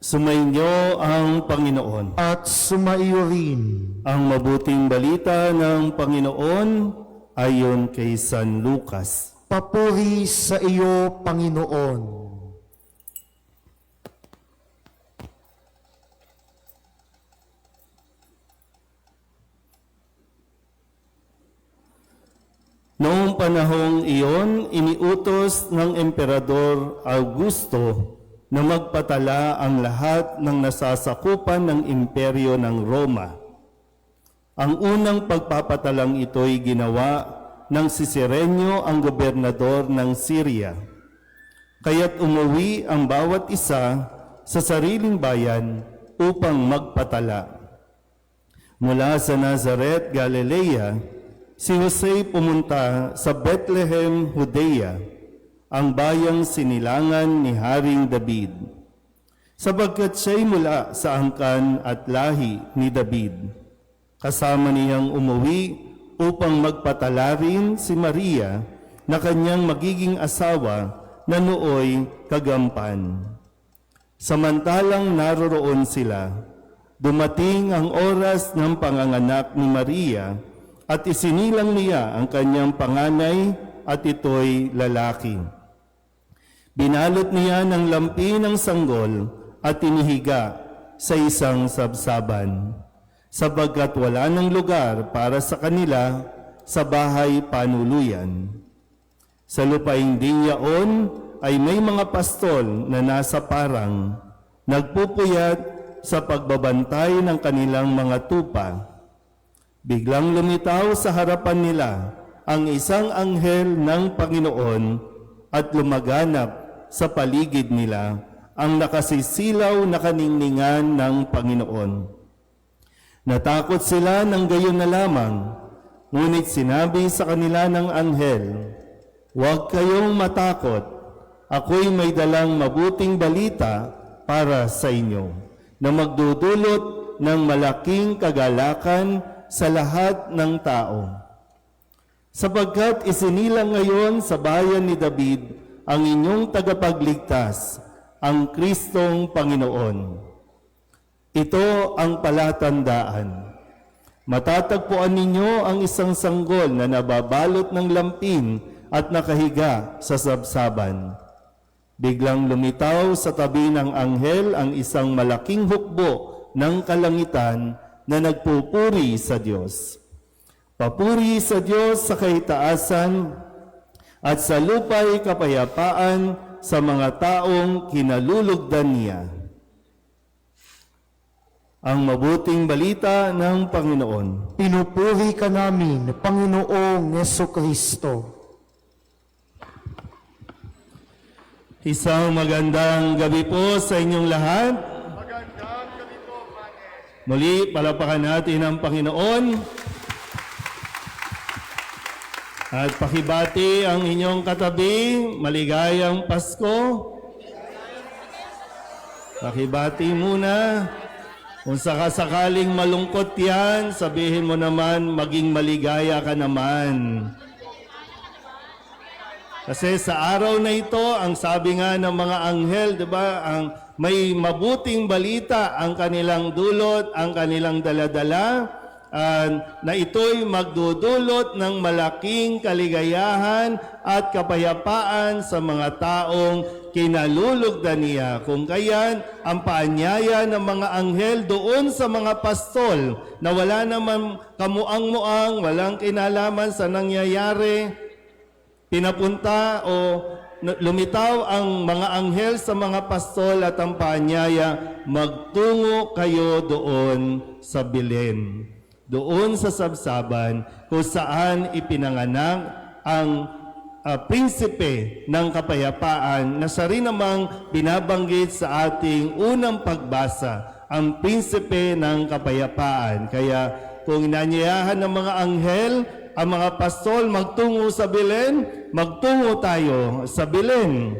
Sumainyo ang Panginoon. At sumaiyo rin. Ang mabuting balita ng Panginoon ayon kay San Lucas. Papuri sa iyo, Panginoon. Noong panahong iyon, iniutos ng Emperador Augusto na magpatala ang lahat ng nasasakupan ng imperyo ng Roma. Ang unang pagpapatalang ito'y ginawa ng si Cirenio, ang gobernador ng Syria. Kaya't umuwi ang bawat isa sa sariling bayan upang magpatala. Mula sa Nazaret, Galilea, si Jose pumunta sa Bethlehem, Judea, ang bayang sinilangan ni Haring David, sapagkat siya'y mula sa angkan at lahi ni David. Kasama niyang umuwi upang magpatala rin si Maria na kanyang magiging asawa na nooy kagampan. Samantalang naroroon sila, dumating ang oras ng panganganak ni Maria at isinilang niya ang kanyang panganay at ito'y lalaki. Binalot niya ng lampi ng sanggol at inihiga sa isang sabsaban, sapagkat wala ng lugar para sa kanila sa bahay panuluyan. Sa lupaing din yaon ay may mga pastol na nasa parang, nagpupuyat sa pagbabantay ng kanilang mga tupa. Biglang lumitaw sa harapan nila ang isang anghel ng Panginoon at lumaganap sa paligid nila ang nakasisilaw na kaningningan ng Panginoon. Natakot sila ng gayon na lamang, ngunit sinabi sa kanila ng anghel, "Huwag kayong matakot, ako'y may dalang mabuting balita para sa inyo, na magdudulot ng malaking kagalakan sa lahat ng tao. Sapagkat isinilang ngayon sa bayan ni David ang inyong tagapagligtas, ang Kristong Panginoon. Ito ang palatandaan. Matatagpuan ninyo ang isang sanggol na nababalot ng lampin at nakahiga sa sabsaban." Biglang lumitaw sa tabi ng anghel ang isang malaking hukbo ng kalangitan na nagpupuri sa Diyos. Papuri sa Diyos sa kaitaasan at sa lupa'y kapayapaan sa mga taong kinalulugdan niya. Ang mabuting balita ng Panginoon. Pinupuri ka namin, Panginoong Jesucristo. Isang magandang gabi po sa inyong lahat. Magandang gabi po, Padre. Muli, palapakan natin ang Panginoon. At pakibati ang inyong katabi, maligayang Pasko. Pakibati muna. Kung sakasakaling malungkot yan, sabihin mo naman, maging maligaya ka naman. Kasi sa araw na ito, ang sabi nga ng mga anghel, di ba, ang may mabuting balita ang kanilang dulot, ang kanilang daladala, na ito'y magdudulot ng malaking kaligayahan at kapayapaan sa mga taong kinalulugdan niya. Kung kayan, ang paanyaya ng mga anghel doon sa mga pastol na wala naman kamuang-muang, walang kinalaman sa nangyayari, pinapunta o lumitaw ang mga anghel sa mga pastol at ang paanyaya, magtungo kayo doon sa Belen, doon sa sabsaban kung saan ipinanganak ang prinsipe ng kapayapaan na siya rin namang binabanggit sa ating unang pagbasa, ang prinsipe ng kapayapaan. Kaya kung inanyayahan ng mga anghel ang mga pastol magtungo sa Belen, magtungo tayo sa Belen.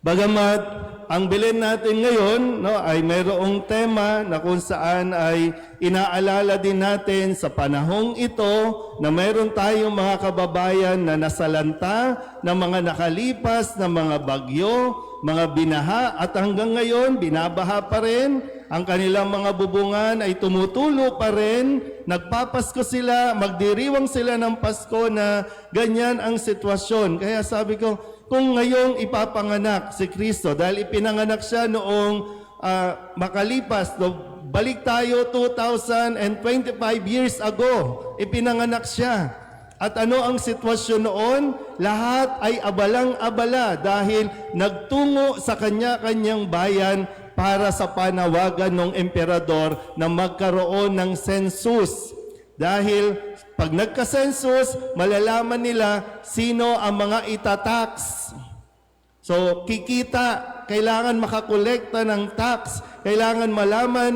Bagamat ang Belen natin ngayon ay mayroong tema na kung saan ay inaalala din natin sa panahong ito na mayroon tayong mga kababayan na nasalanta ng mga nakalipas na mga bagyo, mga binaha at hanggang ngayon binabaha pa rin. Ang kanilang mga bubungan ay tumutulo pa rin. Nagpapasko sila, magdiriwang sila ng Pasko na ganyan ang sitwasyon. Kaya sabi ko, kung ngayong ipapanganak si Kristo, dahil ipinanganak siya noong makalipas, no, balik tayo 2025 years ago, ipinanganak siya. At ano ang sitwasyon noon? Lahat ay abalang-abala dahil nagtungo sa kanya-kanyang bayan para sa panawagan ng emperador na magkaroon ng census. Dahil pag nagka-census, malalaman nila sino ang mga itatax. So, kikita, kailangan makakolekta ng tax, kailangan malaman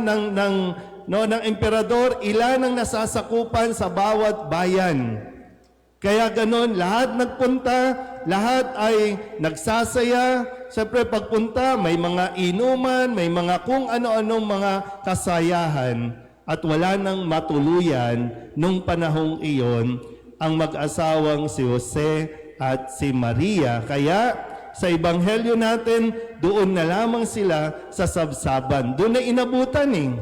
ng emperador ilan ang nasasakupan sa bawat bayan. Kaya ganon, lahat nagpunta, lahat ay nagsasaya. Siyempre pagpunta, may mga inuman, may mga kung ano-anong mga kasayahan. At wala nang matuluyan nung panahong iyon ang mag-asawang si Jose at si Maria. Kaya sa Ebanghelyo natin, doon na lamang sila sa sabsaban. Doon na inabutan eh.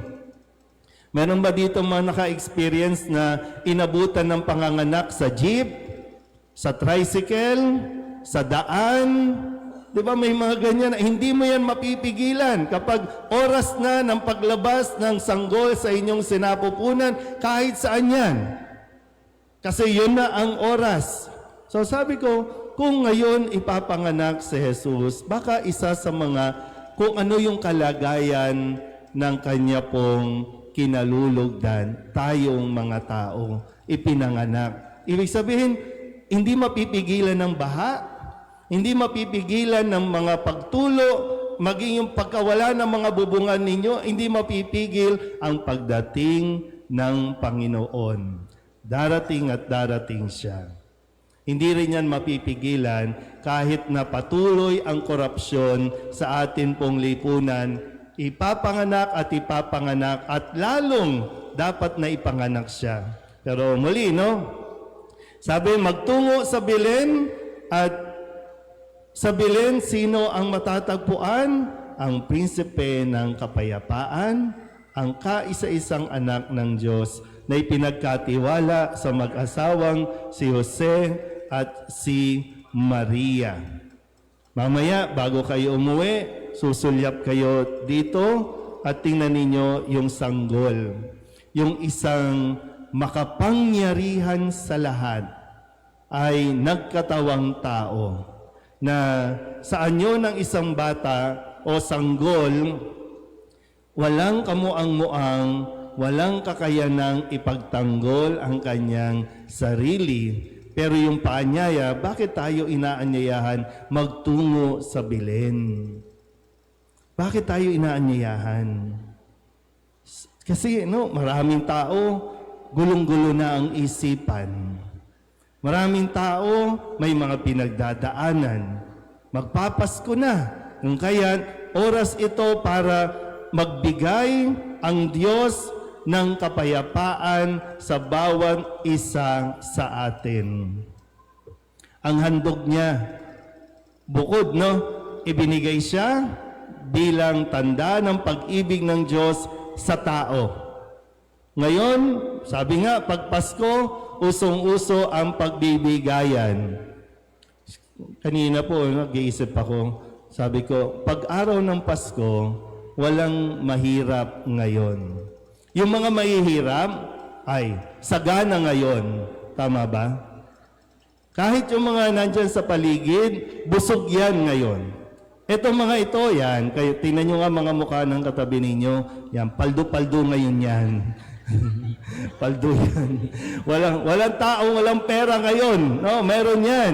Meron ba dito mga naka-experience na inabutan ng panganganak sa jeep, sa tricycle, sa daan? Di ba may mga ganyan na hindi mo yan mapipigilan kapag oras na ng paglabas ng sanggol sa inyong sinapupunan, kahit saan yan. Kasi yun na ang oras. So sabi ko, kung ngayon ipapanganak si Jesus, baka isa sa mga kung ano yung kalagayan ng kanya pong kinalulugdan, tayong mga tao, ipinanganak. Ibig sabihin, hindi mapipigilan ng baha, hindi mapipigilan ng mga pagtulo, maging yung pagkawala ng mga bubungan ninyo, hindi mapipigil ang pagdating ng Panginoon. Darating at darating siya. Hindi rin yan mapipigilan kahit na patuloy ang korupsyon sa atin pong lipunan. Ipapanganak at lalong dapat na ipanganak siya. Pero muli, no? Sabi, magtungo sa Belen at sa Belen, sino ang matatagpuan? Ang prinsipe ng kapayapaan, ang kaisa-isang anak ng Diyos na ipinagkatiwala sa mag-asawang si Jose at si Maria. Mamaya, bago kayo umuwi, susulyap kayo dito at tingnan ninyo yung sanggol. Yung isang makapangyarihan sa lahat ay nagkatawang tao na sa anyo ng isang bata o sanggol, walang kamuang-muang, walang kakayanang ipagtanggol ang kanyang sarili. Pero yung paanyaya, bakit tayo inaanyayahan magtungo sa Belen? Bakit tayo inaanyayahan? Kasi maraming tao, gulong-gulo na ang isipan. Maraming tao, may mga pinagdadaanan. Magpapasko na. Kung kaya, oras ito para magbigay ang Diyos ng kapayapaan sa bawat isa sa atin. Ang handog niya, bukod, ibinigay siya bilang tanda ng pag-ibig ng Diyos sa tao. Ngayon, sabi nga, pag Pasko, usong-uso ang pagbibigayan. Kanina po, nag-iisip ako, sabi ko, pag araw ng Pasko, walang mahirap ngayon. Yung mga mahihirap ay sagana ngayon. Tama ba? Kahit yung mga nandyan sa paligid, busog yan ngayon. Etong mga ito, yan. Kayo, tingnan nyo nga mga mukha ng katabi ninyo. Yan, paldo-paldo ngayon yan. Paldo yan. Walang tao, walang pera ngayon. No, meron yan.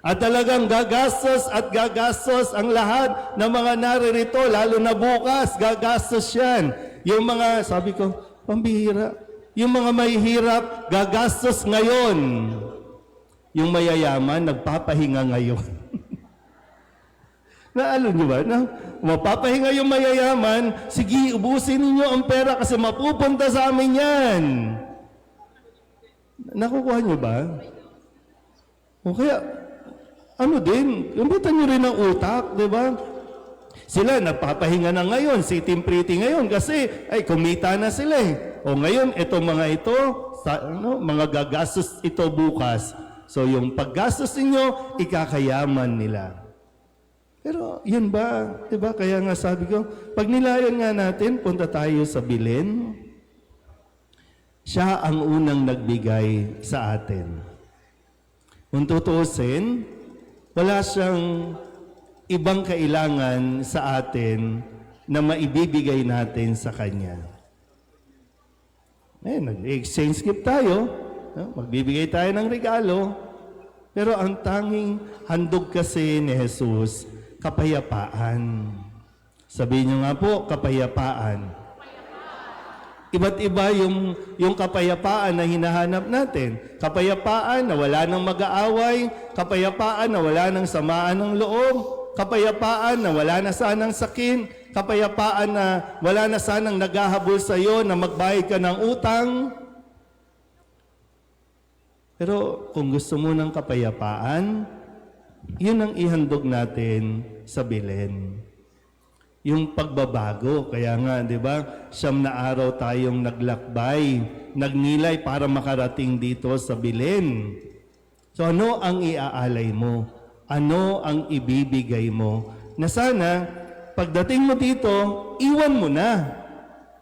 At talagang gagastos at gagastos ang lahat ng mga naririto, lalo na bukas, gagastos yan. Yung mga, sabi ko, pambihira. Yung mga mahihirap, gagastos ngayon. Yung mayayaman, nagpapahinga ngayon. Naalo nyo ba? Mapapahinga yung mayayaman, sige, ubusin ninyo ang pera kasi mapupunta sa amin yan. Nakukuha nyo ba? O kaya, ano din, gamitan nyo rin ang utak, di ba? Sila nagpapahinga na ngayon, sitting pretty ngayon kasi ay kumita na sila eh. O ngayon, itong mga ito, mga gagastos ito bukas. So yung paggastos ninyo, ikakayaman nila. Pero yun ba? Diba? Kaya nga sabi ko, pag nilayan nga natin, punta tayo sa Belen. Siya ang unang nagbigay sa atin. Kung tutuusin, wala siyang ibang kailangan sa atin na maibibigay natin sa Kanya. Nag-exchange gift tayo, magbibigay tayo ng regalo, pero ang tanging handog kasi ni Jesus, kapayapaan. Sabihin niyo nga po, kapayapaan. Iba't iba yung kapayapaan na hinahanap natin. Kapayapaan na wala nang mag-aaway, kapayapaan na wala nang samaan ng loob, kapayapaan na wala na sanang sakit, kapayapaan na wala na sanang naghahabol sa iyo na magbayad ka ng utang. Pero kung gusto mo ng kapayapaan, yun ang ihandog natin sa Belen. Yung pagbabago, kaya nga, di ba, 9 na araw tayong naglakbay, nagnilay para makarating dito sa Belen. So ano ang iaalay mo? Ano ang ibibigay mo? Na sana, pagdating mo dito, iwan mo na.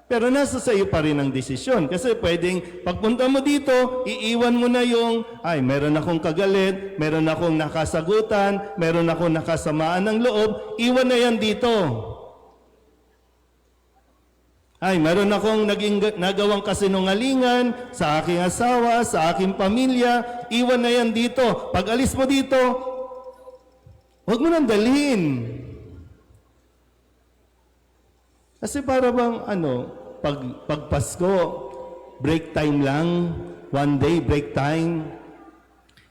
Pero nasa sa iyo pa rin ang desisyon. Kasi pwedeng, pagpunta mo dito, iiwan mo na yung, ay, meron akong kagalit, meron akong nakasagutan, meron akong nakasamaan ng loob, iwan na yan dito. Ay, meron akong nagawang kasinungalingan sa aking asawa, sa aking pamilya, iwan na yan dito. Pag alis mo dito, huwag mo nang dalhin. Kasi para bang pag Pasko, break time lang, one day break time.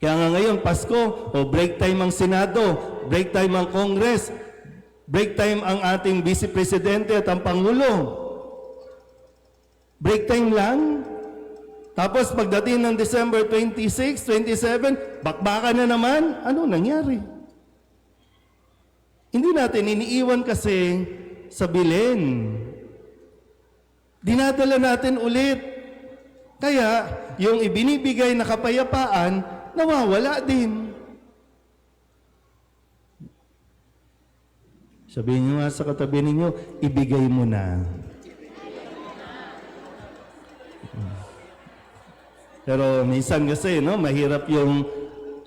Kaya nga ngayon, Pasko, break time ang Senado, break time ang Congress, break time ang ating Vice Presidente at ang Pangulo. Break time lang. Tapos pagdating ng December 26, 27, bakbakan na naman. Ano nangyari? Hindi natin iniiwan kasi sa Belen. Dinadala natin ulit. Kaya, yung ibinibigay na kapayapaan, nawawala din. Sabihin nyo nga sa katabi ninyo, ibigay mo na. Pero minsan kasi, mahirap yung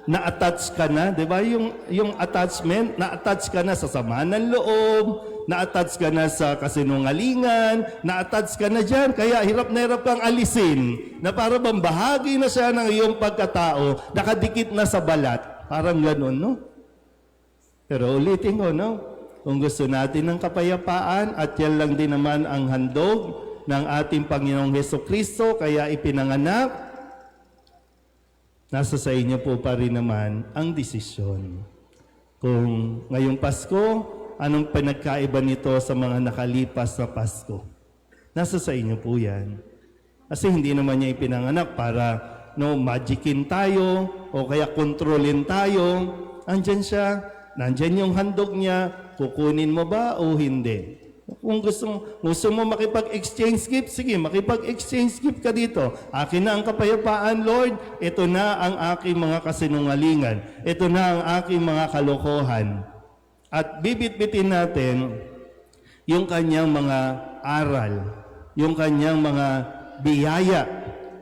na-attach ka na, di ba? Yung attachment, na-attach ka na sa sama ng loob, na-attach ka na sa kasinungalingan, na-attach ka na dyan, kaya hirap na hirap kang alisin, na para bang bahagi na siya ng iyong pagkatao, nakadikit na sa balat. Parang ganun, no? Pero ulitin ko, kung gusto natin ng kapayapaan, at yan lang din naman ang handog ng ating Panginoong Hesukristo, kaya ipinanganak, nasa sa inyo po pa rin naman ang desisyon. Kung ngayong Pasko, anong pinagkaiba nito sa mga nakalipas na Pasko? Nasa sa inyo po yan. Kasi hindi naman niya ipinanganak para magicin tayo o kaya kontrolin tayo. Andyan siya, nandyan yung handog niya, kukunin mo ba o hindi? Kung gusto mo makipag-exchange gift, sige, makipag-exchange gift ka dito. Akin na ang kapayapaan, Lord. Ito na ang aking mga kasinungalingan. Ito na ang aking mga kalokohan. At bibit-bitin natin yung kanyang mga aral, yung kanyang mga biyaya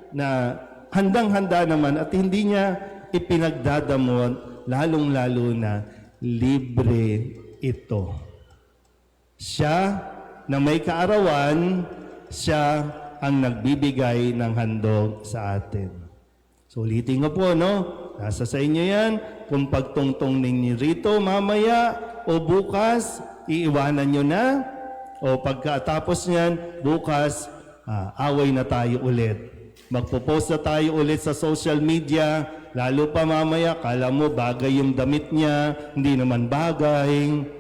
na handang-handa naman at hindi niya ipinagdadamot, lalong-lalo na libre ito. Siya na may kaarawan, siya ang nagbibigay ng handog sa atin. So ulitin ko po, nasa sa inyo yan. Kung pagtungtong ninyo rito mamaya o bukas, iiwanan nyo na. O pagkatapos niyan, bukas, away na tayo ulit. Magpo-post na tayo ulit sa social media, lalo pa mamaya, kala mo bagay yung damit niya, hindi naman bagay.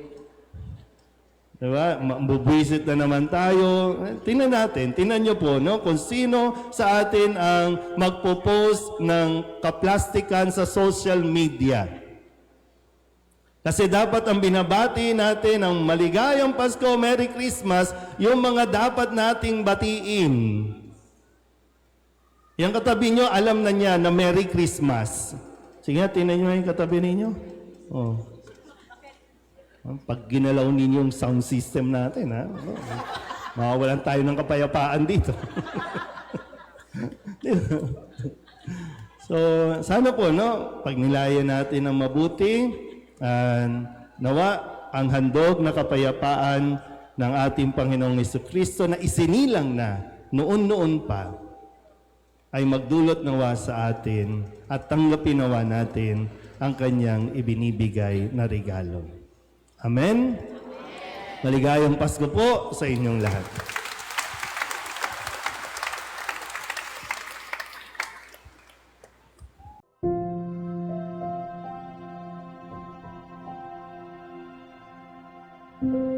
Diba? Mabubwisit na naman tayo. Tingnan natin, tingnan nyo po, kung sino sa atin ang magpo-post ng kaplastikan sa social media. Kasi dapat ang binabati natin ng maligayang Pasko, Merry Christmas, yung mga dapat nating batiin. Yung katabi nyo, alam na niya na Merry Christmas. Sige nga, tinan nyo yung katabi ninyo. Oh. Pag ginalaw ninyo yung sound system natin, ha? Mawawalan tayo ng kapayapaan dito. So, sana po, no? Pag nilayan natin ng mabuti, nawa ang handog na kapayapaan ng ating Panginoong Jesucristo na isinilang na noon-noon pa, ay magdulot nawa sa atin at tanggapin nawa natin ang kanyang ibinibigay na regalo. Amen? Maligayang Pasko po sa inyong lahat. Thank you.